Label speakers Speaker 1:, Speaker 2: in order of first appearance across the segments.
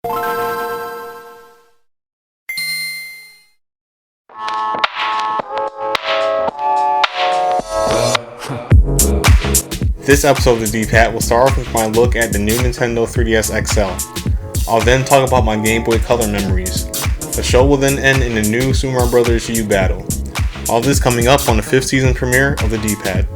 Speaker 1: This episode of the D-Pat will start off with my look at the new Nintendo 3DS XL. I'll then talk about my Game Boy Color memories. The show will then end in the new Super Mario Bros. U battle. All this coming up on the 5th season premiere of the D-Pat.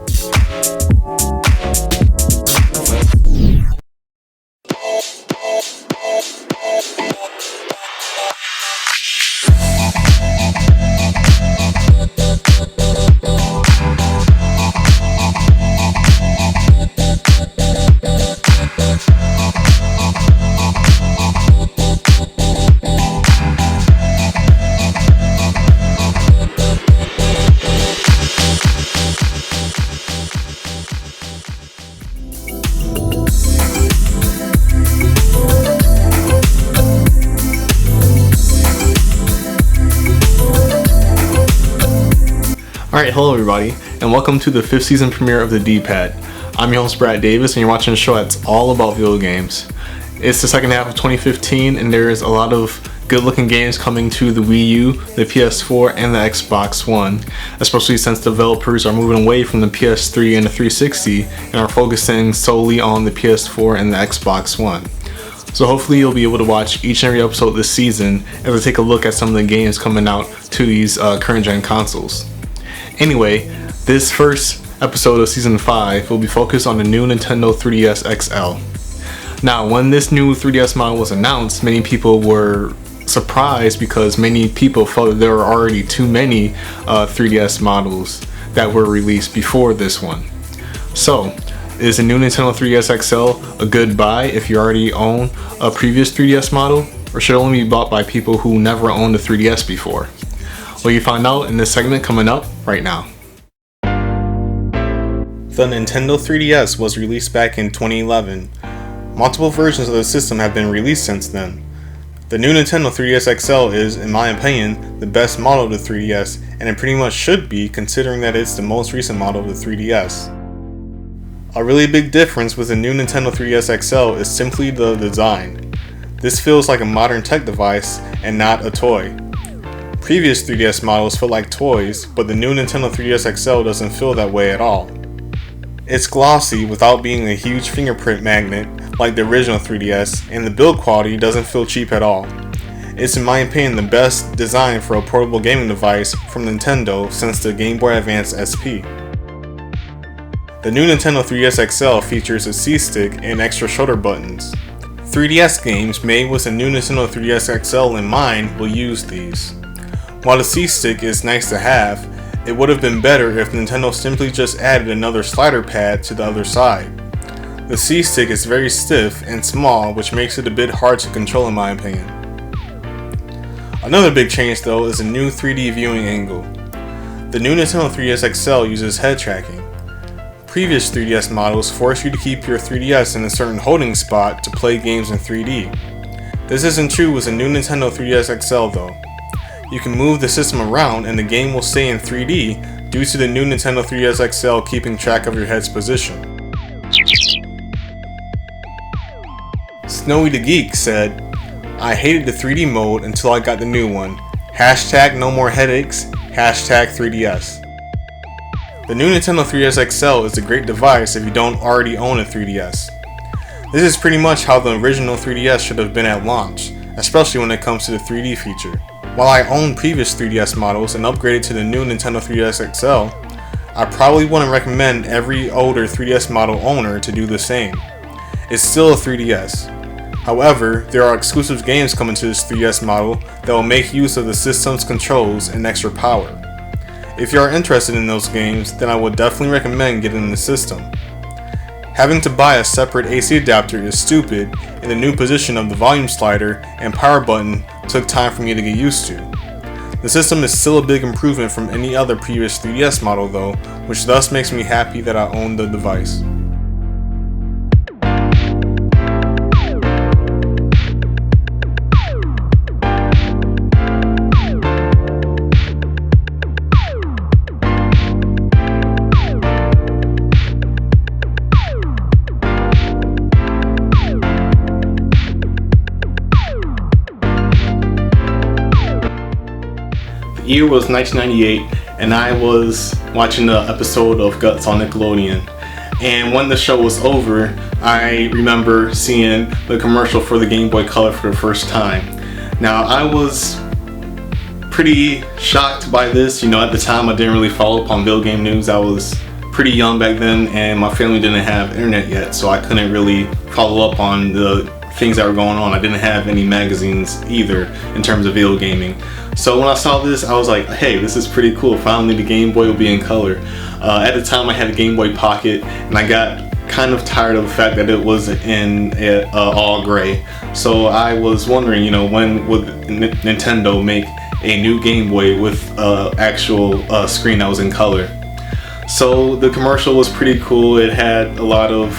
Speaker 1: Alright, hello everybody, and welcome to the 5th season premiere of the D-Pad. I'm your host Brad Davis, and you're watching a show that's all about video games. It's the second half of 2015, and there is a lot of good-looking games coming to the Wii U, the PS4, and the Xbox One, especially since developers are moving away from the PS3 and the 360 and are focusing solely on the PS4 and the Xbox One. So hopefully you'll be able to watch each and every episode this season as I take a look at some of the games coming out to these current-gen consoles. Anyway, this first episode of Season 5 will be focused on the new Nintendo 3DS XL. Now, when this new 3DS model was announced, many people were surprised because many people felt that there were already too many 3DS models that were released before this one. So, is the new Nintendo 3DS XL a good buy if you already own a previous 3DS model, or should it only be bought by people who never owned a 3DS before? Well, you find out in this segment coming up right now. The Nintendo 3DS was released back in 2011. Multiple versions of the system have been released since then. The new Nintendo 3DS XL is, in my opinion, the best model of the 3DS, and it pretty much should be considering that it's the most recent model of the 3DS. A really big difference with the new Nintendo 3DS XL is simply the design. This feels like a modern tech device and not a toy. Previous 3DS models feel like toys, but the new Nintendo 3DS XL doesn't feel that way at all. It's glossy without being a huge fingerprint magnet like the original 3DS, and the build quality doesn't feel cheap at all. It's in my opinion the best design for a portable gaming device from Nintendo since the Game Boy Advance SP. The new Nintendo 3DS XL features a C-stick and extra shoulder buttons. 3DS games made with the new Nintendo 3DS XL in mind will use these. While the C-stick is nice to have, it would have been better if Nintendo simply just added another slider pad to the other side. The C-stick is very stiff and small, which makes it a bit hard to control in my opinion. Another big change though is a new 3D viewing angle. The new Nintendo 3DS XL uses head tracking. Previous 3DS models force you to keep your 3DS in a certain holding spot to play games in 3D. This isn't true with the new Nintendo 3DS XL though. You can move the system around and the game will stay in 3D due to the new Nintendo 3DS XL keeping track of your head's position. Snowy the Geek said, "I hated the 3D mode until I got the new one. Hashtag no more headaches, hashtag 3DS." The new Nintendo 3DS XL is a great device if you don't already own a 3DS. This is pretty much how the original 3DS should have been at launch, especially when it comes to the 3D feature. While I own previous 3DS models and upgraded to the new Nintendo 3DS XL, I probably wouldn't recommend every older 3DS model owner to do the same. It's still a 3DS. However, there are exclusive games coming to this 3DS model that will make use of the system's controls and extra power. If you are interested in those games, then I would definitely recommend getting the system. Having to buy a separate AC adapter is stupid, and the new position of the volume slider and power button took time for me to get used to. The system is still a big improvement from any other previous 3DS model though, which thus makes me happy that I own the device. year was 1998, and I was watching the episode of Guts on Nickelodeon. And when the show was over, I remember seeing the commercial for the Game Boy Color for the first time. Now, I was pretty shocked by this. You know, at the time I didn't really follow up on video game news. I was pretty young back then, and my family didn't have internet yet, so I couldn't really follow up on the things that were going on. I didn't have any magazines either in terms of video gaming. So when I saw this, I was like, hey, this is pretty cool. Finally the Game Boy will be in color. At the time I had a Game Boy Pocket, and I got kind of tired of the fact that it was in all gray. So I was wondering, you know, when would Nintendo make a new Game Boy with actual screen that was in color? So the commercial was pretty cool. It had a lot of,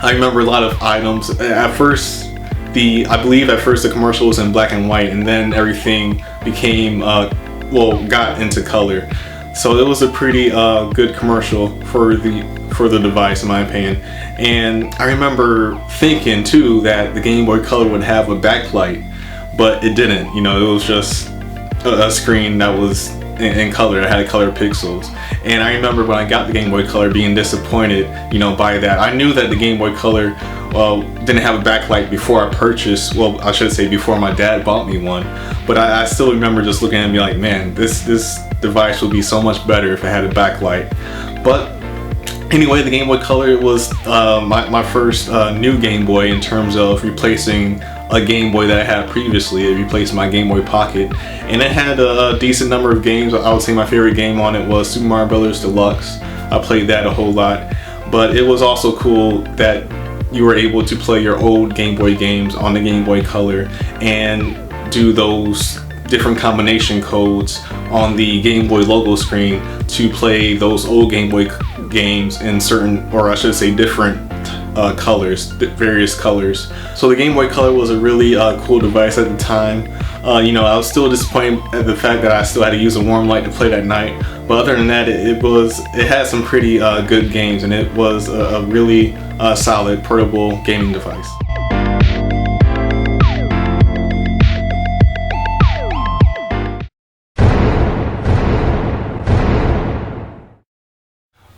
Speaker 1: I remember a lot of items. At first, I believe at first the commercial was in black and white, and then everything became, got into color. So it was a pretty good commercial for the device, in my opinion. And I remember thinking too that the Game Boy Color would have a backlight, but it didn't. You know, it was just a screen that was in color. It had color pixels. And I remember when I got the Game Boy Color being disappointed, you know, by that. I knew that the Game Boy Color didn't have a backlight before I purchased, well, I should say before my dad bought me one. But I still remember just looking at it and be like, man, this device would be so much better if it had a backlight. But anyway, the Game Boy Color was my first new Game Boy in terms of replacing a Game Boy that I had previously. It replaced my Game Boy Pocket, and it had a decent number of games. I would say my favorite game on it was Super Mario Bros. Deluxe. I played that a whole lot, but it was also cool that you were able to play your old Game Boy games on the Game Boy Color and do those different combination codes on the Game Boy logo screen to play those old Game Boy games in certain, or I should say different colors, various colors. So the Game Boy Color was a really cool device at the time. You know, I was still disappointed at the fact that I still had to use a warm light to play it at night. But other than that, it had some pretty good games, and it was a really solid portable gaming device.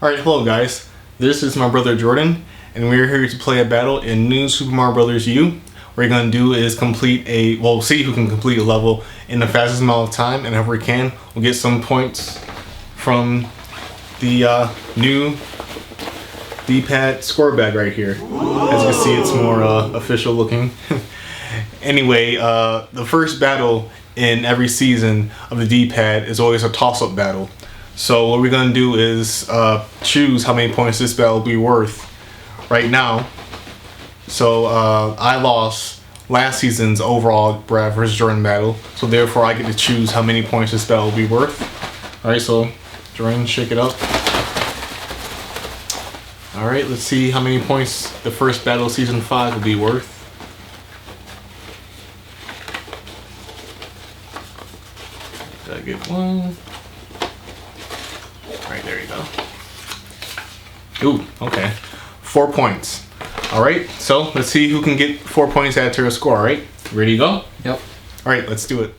Speaker 1: Alright, hello guys. This is my brother Jordan, and we're here to play a battle in New Super Mario Bros. U. What we're going to do is see who can complete a level in the fastest amount of time, and if we can, we'll get some points from the new D-pad score bag right here. As you can see, it's more official looking. Anyway, the first battle in every season of the D-pad is always a toss-up battle. So what we're going to do is choose how many points this battle will be worth right now. So I lost last season's overall Brad vs. Jordan battle, so therefore I get to choose how many points this battle will be worth. Alright, so Jordan, shake it up. Alright, let's see how many points the first battle of season 5 will be worth. Gotta get one. Alright, there you go. Ooh, okay. 4 points. Alright, so let's see who can get 4 points added to their score, alright? Ready to go?
Speaker 2: Yep.
Speaker 1: Alright, let's do it.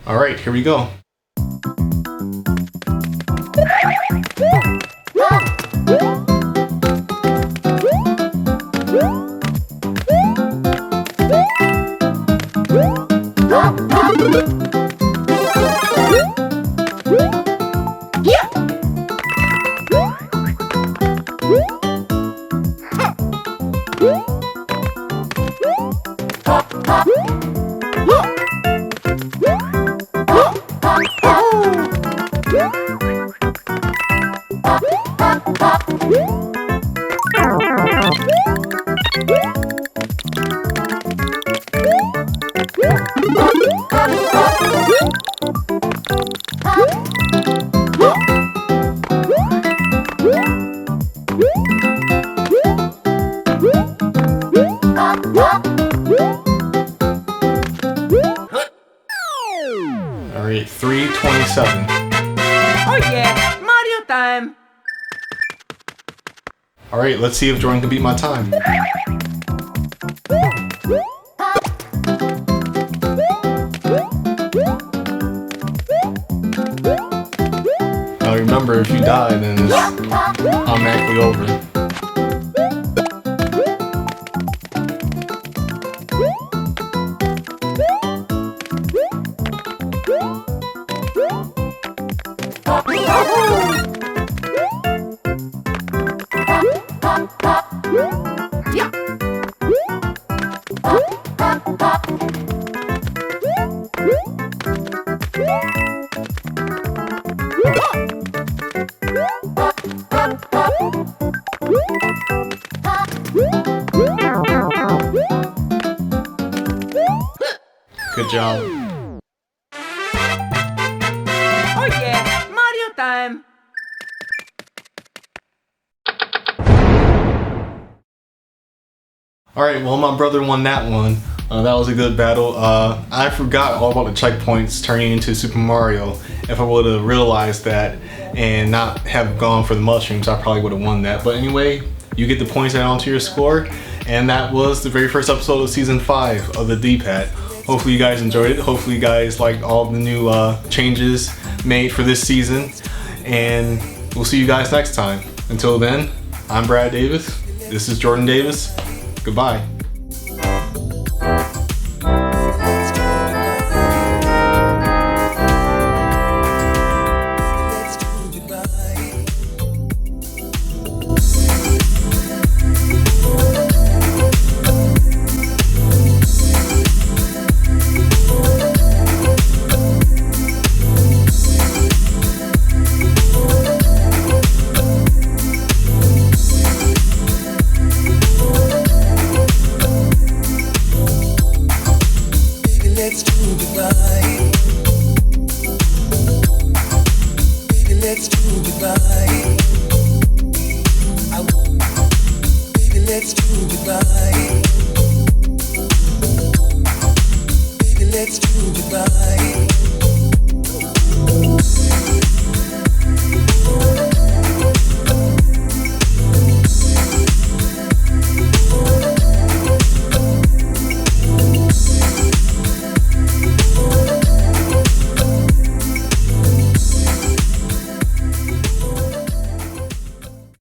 Speaker 1: Alright, here we go. Alright, 327.
Speaker 3: Oh yeah, Mario time!
Speaker 1: Alright, let's see if Jordan can beat my time. remember, if you die, then it's automatically over. Good job.
Speaker 3: Oh yeah, Mario time!
Speaker 1: Alright, well, my brother won that one. That was a good battle. I forgot all about the checkpoints turning into Super Mario. If I would have realized that and not have gone for the mushrooms, I probably would have won that. But anyway, you get the points added onto your score. And that was the very first episode of Season 5 of the D-Pad. Hopefully you guys enjoyed it. Hopefully you guys liked all the new changes made for this season. And we'll see you guys next time. Until then, I'm Brad Davis. This is Jordan Davis. Goodbye.
Speaker 2: Let's do goodbye. Baby, let's do goodbye. Baby, let's do goodbye. Baby, let's do goodbye.